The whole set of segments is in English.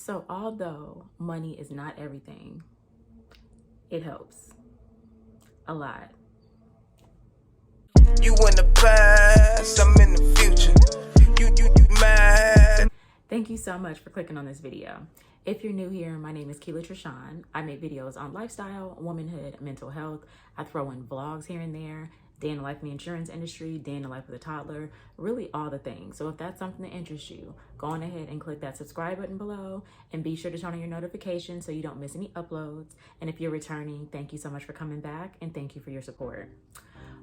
So although money is not everything, it helps a lot. You in the past, I'm in the future. You mad? Thank you so much for clicking on this video. If you're new here, my name is Keela Trishan. I make videos on lifestyle, womanhood, mental health. I throw in vlogs here and there, day in the life in the insurance industry, day in the life of a toddler, really all the things. So if that's something that interests you, go on ahead and click that subscribe button below and be sure to turn on your notifications so you don't miss any uploads. And if you're returning, thank you so much for coming back and thank you for your support.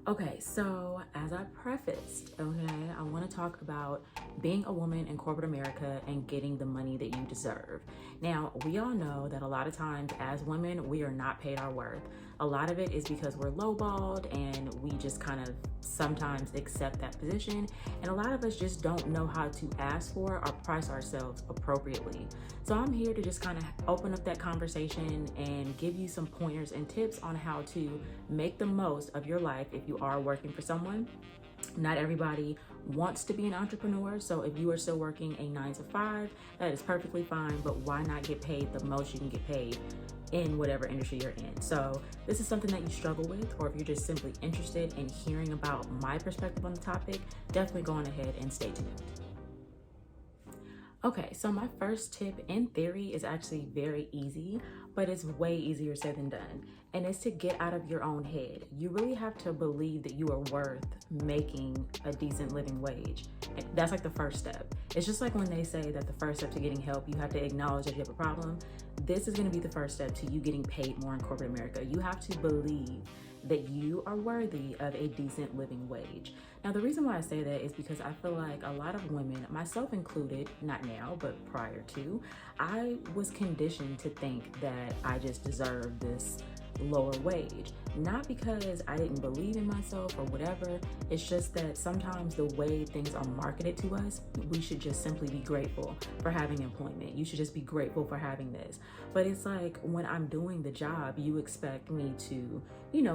Okay, so as I prefaced, I want to talk about being a woman in corporate America and getting the money that you deserve. Now, we all know that a lot of times as women, we are not paid our worth. A lot of it is because we're lowballed and we just kind of sometimes accept that position. And a lot of us just don't know how to ask for or price ourselves appropriately. So I'm here to just kind of open up that conversation and give you some pointers and tips on how to make the most of your life if you are working for someone. Not everybody wants to be an entrepreneur, so if you are still working a 9-to-5, that is perfectly fine, but why not get paid the most you can get paid in whatever industry you're in? So this is something that you struggle with, or if you're just simply interested in hearing about my perspective on the topic, definitely go on ahead and stay tuned. Okay, so my first tip in theory is actually very easy, but it's way easier said than done. And it's to get out of your own head. You really have to believe that you are worth making a decent living wage. That's like the first step. It's just like when they say that the first step to getting help, you have to acknowledge that you have a problem. This is gonna be the first step to you getting paid more in corporate America. You have to believe that you are worthy of a decent living wage. Now, the reason why I say that is because I feel like a lot of women, myself included, not now, but prior to, I was conditioned to think that I just deserved this lower wage. Not because I didn't believe in myself or whatever, it's just that sometimes the way things are marketed to us, we should just simply be grateful for having employment. You should just be grateful for having this. But it's like when I'm doing the job, you expect me to,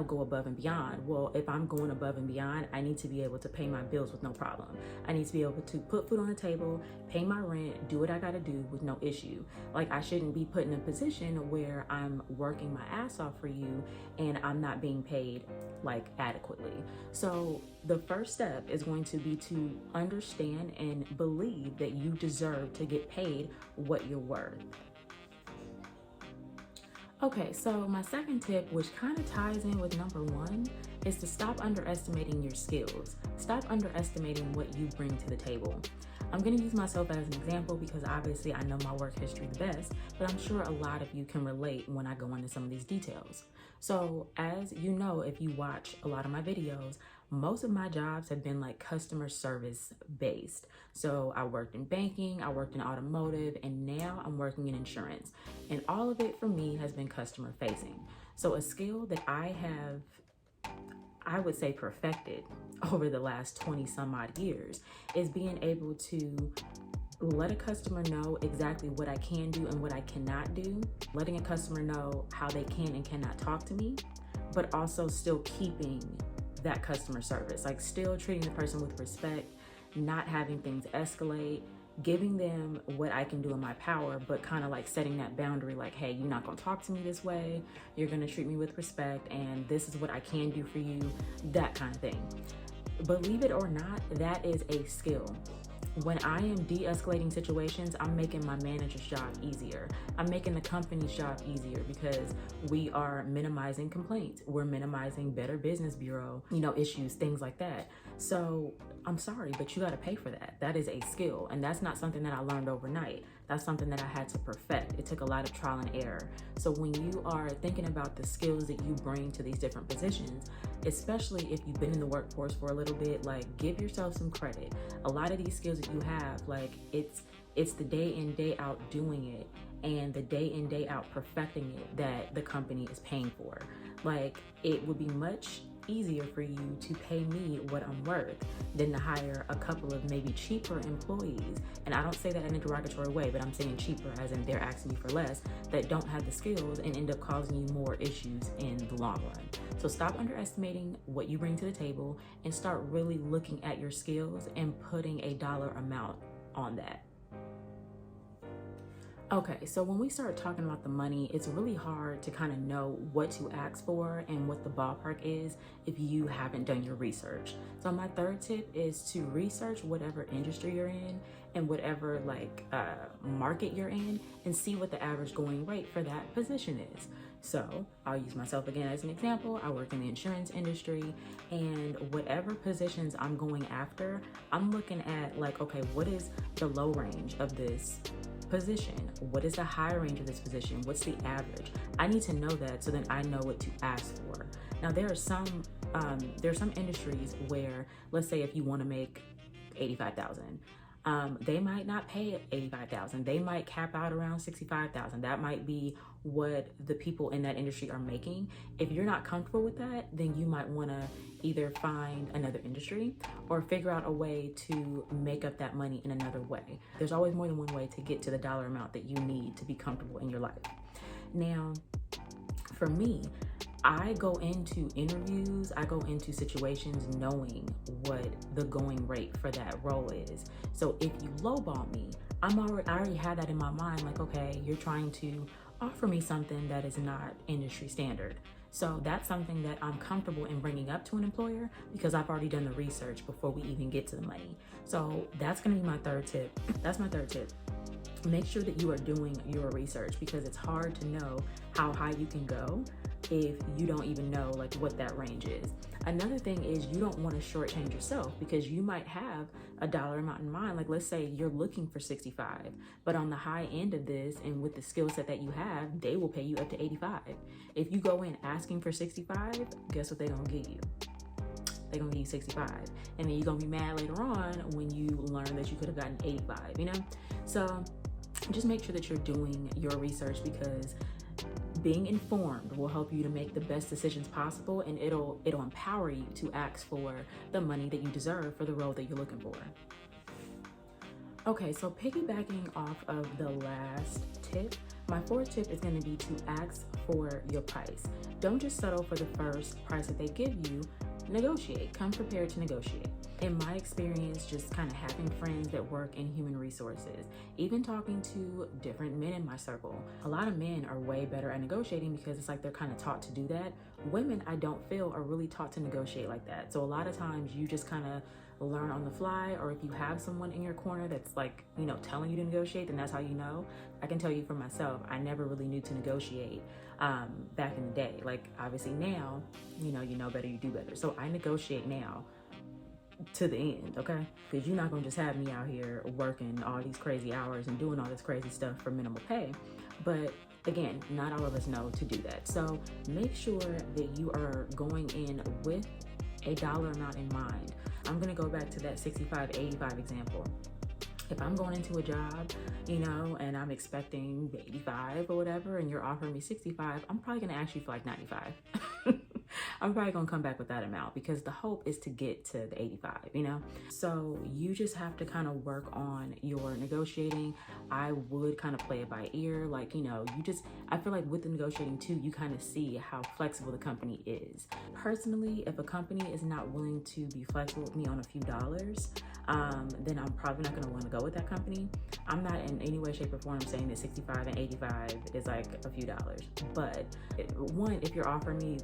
go above and beyond. Well, if I'm going above and beyond, I need to be able to pay my bills with no problem. I need to be able to put food on the table, pay my rent, do what I gotta do with no issue. Like, I shouldn't be put in a position where I'm working my ass off for you and I'm not being paid like adequately. So the first step is going to be to understand and believe that you deserve to get paid what you're worth. Okay, so my second tip, which kind of ties in with number one, is to stop underestimating your skills. Stop underestimating what you bring to the table. I'm going to use myself as an example because obviously I know my work history the best, but I'm sure a lot of you can relate when I go into some of these details. So as you know, if you watch a lot of my videos, most of my jobs have been like customer service based. So I worked in banking, I worked in automotive, and now I'm working in insurance. And all of it for me has been customer facing. So a skill that I would say perfected over the last 20 some odd years is being able to let a customer know exactly what I can do and what I cannot do, letting a customer know how they can and cannot talk to me, but also still keeping that customer service, like still treating the person with respect, not having things escalate, giving them what I can do in my power, but kind of like setting that boundary like, hey, you're not gonna talk to me this way, you're gonna treat me with respect, and this is what I can do for you, that kind of thing. Believe it or not, that is a skill. When I am de-escalating situations, I'm making my manager's job easier. I'm making the company's job easier because we are minimizing complaints. We're minimizing Better Business Bureau, issues, things like that. So I'm sorry, but you got to pay for that. That is a skill. And that's not something that I learned overnight. That's something that I had to perfect. It took a lot of trial and error. So when you are thinking about the skills that you bring to these different positions, especially if you've been in the workforce for a little bit, like, give yourself some credit. A lot of these skills that you have, like, it's the day in, day out doing it and the day in, day out perfecting it that the company is paying for. Like, it would be much easier for you to pay me what I'm worth than to hire a couple of maybe cheaper employees. And I don't say that in a derogatory way, but I'm saying cheaper as in they're asking you for less, that don't have the skills and end up causing you more issues in the long run. So stop underestimating what you bring to the table and start really looking at your skills and putting a dollar amount on that. Okay, so when we start talking about the money, it's really hard to kind of know what to ask for and what the ballpark is if you haven't done your research. So my third tip is to research whatever industry you're in and whatever market you're in, and see what the average going rate for that position is. So I'll use myself again as an example. I work in the insurance industry, and whatever positions I'm going after, I'm looking at okay, what is the low range of this position? What is the high range of this position? What's the average? I need to know that so then I know what to ask for. Now there are some industries where, let's say if you want to make $85,000, they might not pay $85,000. They might cap out around $65,000. That might be what the people in that industry are making. If you're not comfortable with that, then you might want to either find another industry or figure out a way to make up that money in another way. There's always more than one way to get to the dollar amount that you need to be comfortable in your life. Now, for me, I go into interviews, I go into situations knowing what the going rate for that role is. So if you lowball me, I already had that in my mind, okay, you're trying to offer me something that is not industry standard. So that's something that I'm comfortable in bringing up to an employer because I've already done the research before we even get to the money. So that's gonna be my third tip. That's my third tip. Make sure that you are doing your research because it's hard to know how high you can go if you don't even know what that range is. Another thing is you don't want to shortchange yourself because you might have a dollar amount in mind. Let's say you're looking for 65, but on the high end of this and with the skill set that you have, they will pay you up to 85. If you go in asking for 65, guess what they're gonna give you? They're gonna give you 65. And then you're gonna be mad later on when you learn that you could have gotten 85, So just make sure that you're doing your research because being informed will help you to make the best decisions possible, and it'll empower you to ask for the money that you deserve for the role that you're looking for. Okay, so piggybacking off of the last tip, my fourth tip is going to be to ask for your price. Don't just settle for the first price that they give you. Negotiate. Come prepared to negotiate. In my experience, just kind of having friends that work in human resources, even talking to different men in my circle, a lot of men are way better at negotiating because it's they're kind of taught to do that. Women, I don't feel, are really taught to negotiate like that. So a lot of times you just kind of learn on the fly, or if you have someone in your corner that's telling you to negotiate, then that's how you know. I can tell you for myself, I never really knew to negotiate back in the day. Obviously now, you know better, you do better. So I negotiate now to the end, okay? Because you're not gonna just have me out here working all these crazy hours and doing all this crazy stuff for minimal pay. But again, not all of us know to do that. So make sure that you are going in with a dollar amount in mind. I'm gonna go back to that 65, 85 example. If I'm going into a job, and I'm expecting 85 or whatever, and you're offering me 65, I'm probably gonna ask you for 95. I'm probably gonna come back with that amount because the hope is to get to the 85, So you just have to kind of work on your negotiating. I would kind of play it by ear. I feel like with the negotiating too, you kind of see how flexible the company is. Personally, if a company is not willing to be flexible with me on a few dollars, then I'm probably not gonna want to go with that company. I'm not in any way, shape, or form saying that 65 and 85 is a few dollars. But one, if you're offering me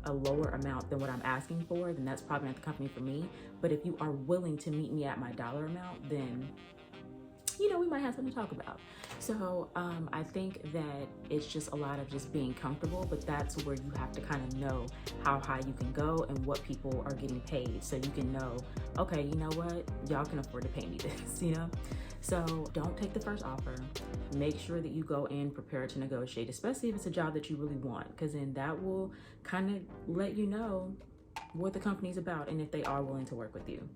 a lower amount than what I'm asking for, then that's probably not the company for me. But if you are willing to meet me at my dollar amount, then we might have something to talk about. So I think that it's just a lot of just being comfortable, but that's where you have to kind of know how high you can go and what people are getting paid, so you can know, okay, you know what, y'all can afford to pay me this, So don't take the first offer. Make sure that you go in prepared to negotiate, especially if it's a job that you really want, because then that will kind of let you know what the company's about and if they are willing to work with you.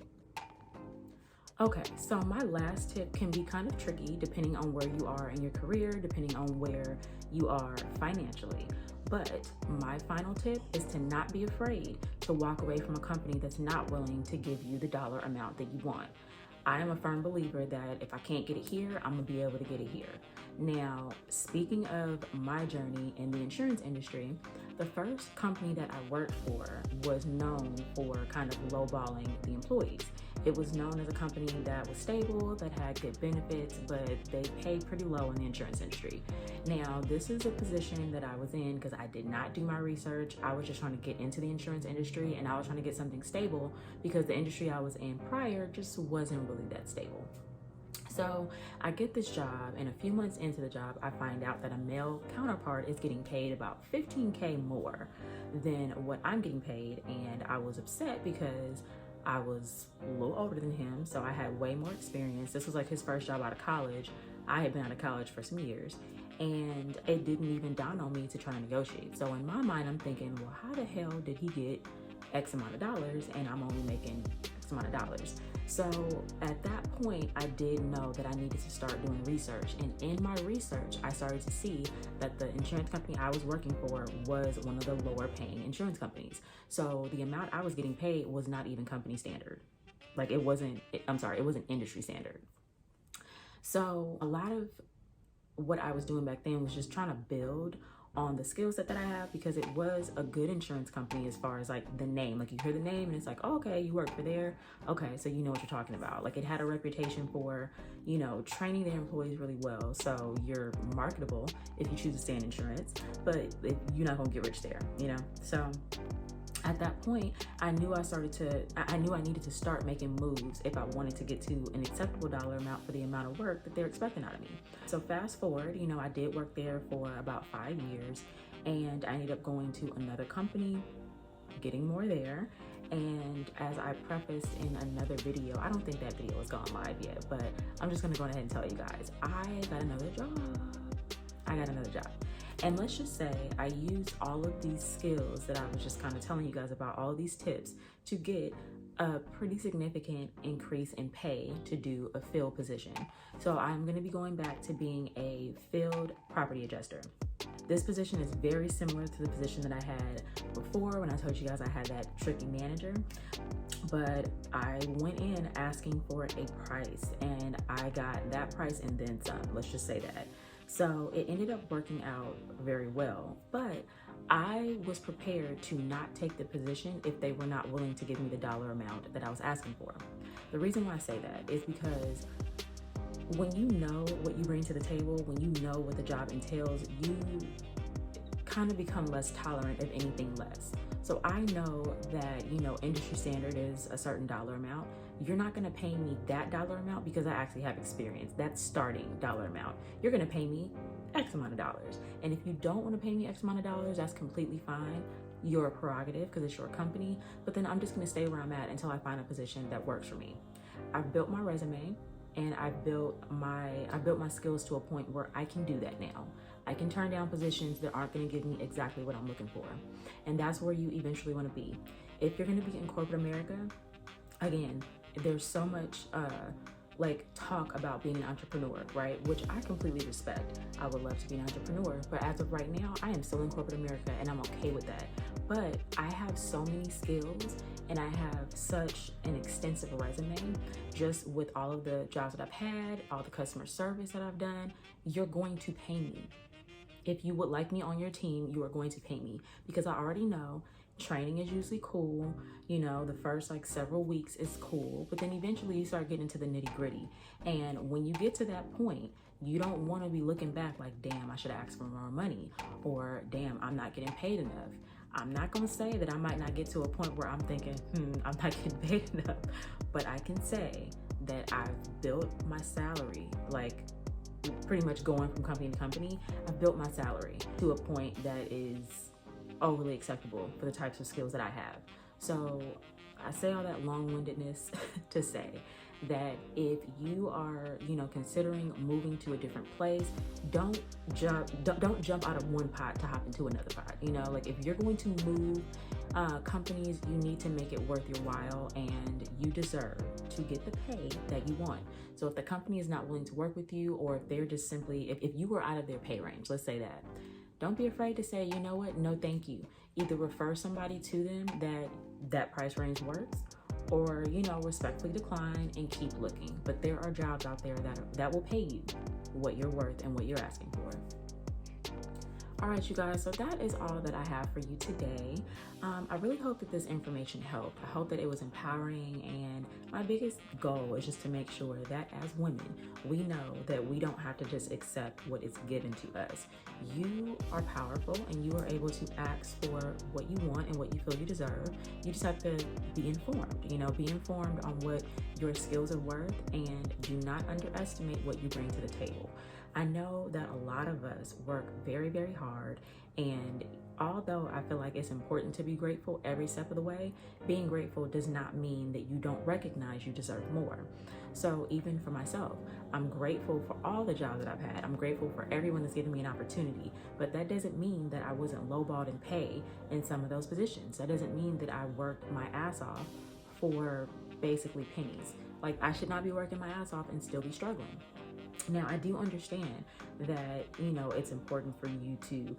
Okay, so my last tip can be kind of tricky depending on where you are in your career, depending on where you are financially. But my final tip is to not be afraid to walk away from a company that's not willing to give you the dollar amount that you want. I am a firm believer that if I can't get it here, I'm gonna be able to get it here. Now, speaking of my journey in the insurance industry, the first company that I worked for was known for kind of lowballing the employees. It was known as a company that was stable, that had good benefits, but they paid pretty low in the insurance industry. Now, this is a position that I was in because I did not do my research. I was just trying to get into the insurance industry, and I was trying to get something stable because the industry I was in prior just wasn't really that stable. So I get this job, and a few months into the job, I find out that a male counterpart is getting paid about $15K more than what I'm getting paid, and I was upset because I was a little older than him, so I had way more experience. This was like his first job out of college. I had been out of college for some years, and it didn't even dawn on me to try to negotiate. So in my mind, I'm thinking, well, how the hell did he get X amount of dollars and I'm only making X amount of dollars? So at that point, I did know that I needed to start doing research. And in my research, I started to see that the insurance company I was working for was one of the lower paying insurance companies. So the amount I was getting paid was not even company standard. Like it wasn't industry standard. So a lot of what I was doing back then was just trying to build on the skill set that I have, because it was a good insurance company as far as like the name. Like you hear the name and it's like, oh, okay, you work for there. Okay, so you know what you're talking about. Like it had a reputation for, you know, training their employees really well. So you're marketable if you choose to stay in insurance, but you're not gonna get rich there, you know? So at that point, I knew I needed to start making moves if I wanted to get to an acceptable dollar amount for the amount of work that they're expecting out of me. So fast forward, you know, I did work there for about 5 years, and I ended up going to another company, getting more there. And as I prefaced in another video, I don't think that video has gone live yet, but I'm just gonna go ahead and tell you guys, I got another job. And let's just say I used all of these skills that I was just kind of telling you guys about, all of these tips, to get a pretty significant increase in pay to do a field position. So I'm going to be going back to being a field property adjuster. This position is very similar to the position that I had before when I told you guys I had that tricky manager. But I went in asking for a price, and I got that price and then some. Let's just say that. So it ended up working out very well, but I was prepared to not take the position if they were not willing to give me the dollar amount that I was asking for. The reason why I say that is because when you know what you bring to the table, when you know what the job entails, you kind of become less tolerant of anything less. So I know that, you know, industry standard is a certain dollar amount. You're not gonna pay me that dollar amount because I actually have experience. That's starting dollar amount. You're gonna pay me X amount of dollars. And if you don't wanna pay me X amount of dollars, that's completely fine. Your prerogative, because it's your company. But then I'm just gonna stay where I'm at until I find a position that works for me. I've built my resume, and I built my skills to a point where I can do that now. I can turn down positions that aren't going to give me exactly what I'm looking for. And that's where you eventually want to be. If you're going to be in corporate America, again, there's so much like talk about being an entrepreneur, right? Which I completely respect. I would love to be an entrepreneur, but as of right now, I am still in corporate America and I'm okay with that. But I have so many skills and I have such an extensive resume just with all of the jobs that I've had, all the customer service that I've done. You're going to pay me. If you would like me on your team, you are going to pay me, because I already know training is usually cool. You know, the first like several weeks is cool, but then eventually you start getting into the nitty gritty. And when you get to that point, you don't want to be looking back like, damn, I should have asked for more money, or damn, I'm not getting paid enough. I'm not going to say that I might not get to a point where I'm thinking, I'm not getting paid enough, but I can say that I've built my salary, like pretty much going from company to company. I've built my salary to a point that is overly acceptable for the types of skills that I have. So I say all that long-windedness to say that if you are, you know, considering moving to a different place, don't jump out of one pot to hop into another pot. You know, like if you're going to move companies, you need to make it worth your while, and you deserve to get the pay that you want. So if the company is not willing to work with you, or if they're just simply, if you are out of their pay range, let's say that, don't be afraid to say, you know what, no thank you. Either refer somebody to them that price range works, or, you know, respectfully decline and keep looking. But there are jobs out there that will pay you what you're worth and what you're asking for. All right, you guys, so that is all that I have for you today. I really hope that this information helped. I hope that it was empowering, and my biggest goal is just to make sure that as women, we know that we don't have to just accept what is given to us. You are powerful and you are able to ask for what you want and what you feel you deserve. You just have to be informed, be informed on what your skills are worth, and do not underestimate what you bring to the table. I know that a lot of us work very, very hard, and although I feel like it's important to be grateful every step of the way, being grateful does not mean that you don't recognize you deserve more. So even for myself, I'm grateful for all the jobs that I've had. I'm grateful for everyone that's given me an opportunity, but that doesn't mean that I wasn't lowballed in pay in some of those positions. That doesn't mean that I worked my ass off for basically pennies. Like, I should not be working my ass off and still be struggling. Now, I do understand that, it's important for you to,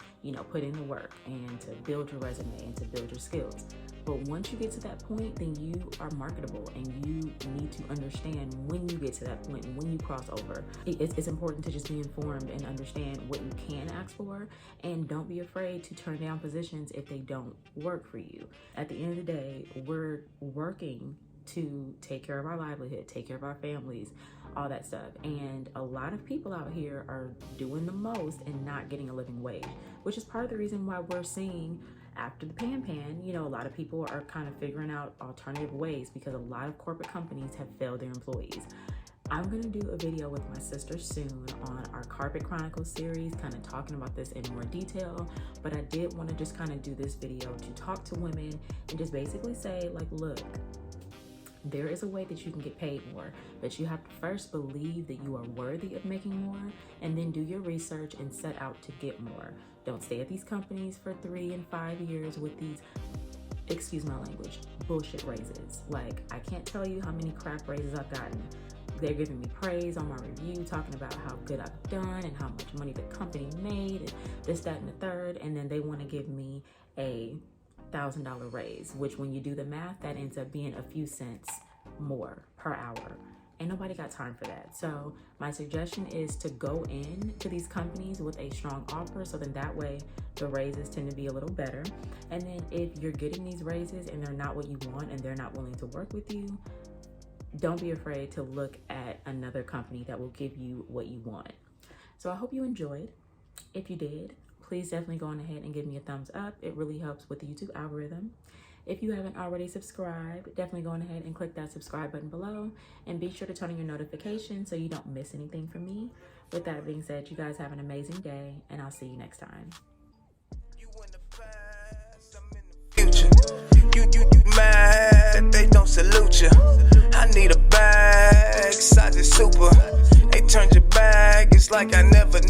put in the work and to build your resume and to build your skills. But once you get to that point, then you are marketable, and you need to understand when you get to that point and when you cross over. It's important to just be informed and understand what you can ask for, and don't be afraid to turn down positions if they don't work for you. At the end of the day, we're working to take care of our livelihood, take care of our families, all that stuff. And a lot of people out here are doing the most and not getting a living wage, which is part of the reason why we're seeing after the pan, a lot of people are kind of figuring out alternative ways, because a lot of corporate companies have failed their employees. I'm gonna do a video with my sister soon on our Carpet Chronicles series, kind of talking about this in more detail, but I did want to just kind of do this video to talk to women and just basically say, like, look, there is a way that you can get paid more, but you have to first believe that you are worthy of making more, and then do your research and set out to get more. Don't stay at these companies for 3 and 5 years with these, excuse my language, bullshit raises. Like, I can't tell you how many crap raises I've gotten. They're giving me praise on my review, talking about how good I've done and how much money the company made and this, that, and the third, and then they want to give me a $1,000 raise, which when you do the math, that ends up being a few cents more per hour. Ain't nobody got time for that. So my suggestion is to go in to these companies with a strong offer, so then that way the raises tend to be a little better. And then if you're getting these raises and they're not what you want and they're not willing to work with you, don't be afraid to look at another company that will give you what you want. So I hope you enjoyed. If you did, please definitely go on ahead and give me a thumbs up. It really helps with the YouTube algorithm. If you haven't already subscribed, definitely go on ahead and click that subscribe button below, and be sure to turn on your notifications so you don't miss anything from me. With that being said, you guys have an amazing day, and I'll see you next time. You in the past, I'm in the future. You mad, they don't salute you. I need a bag, size is super. They turned your bag, it's like I never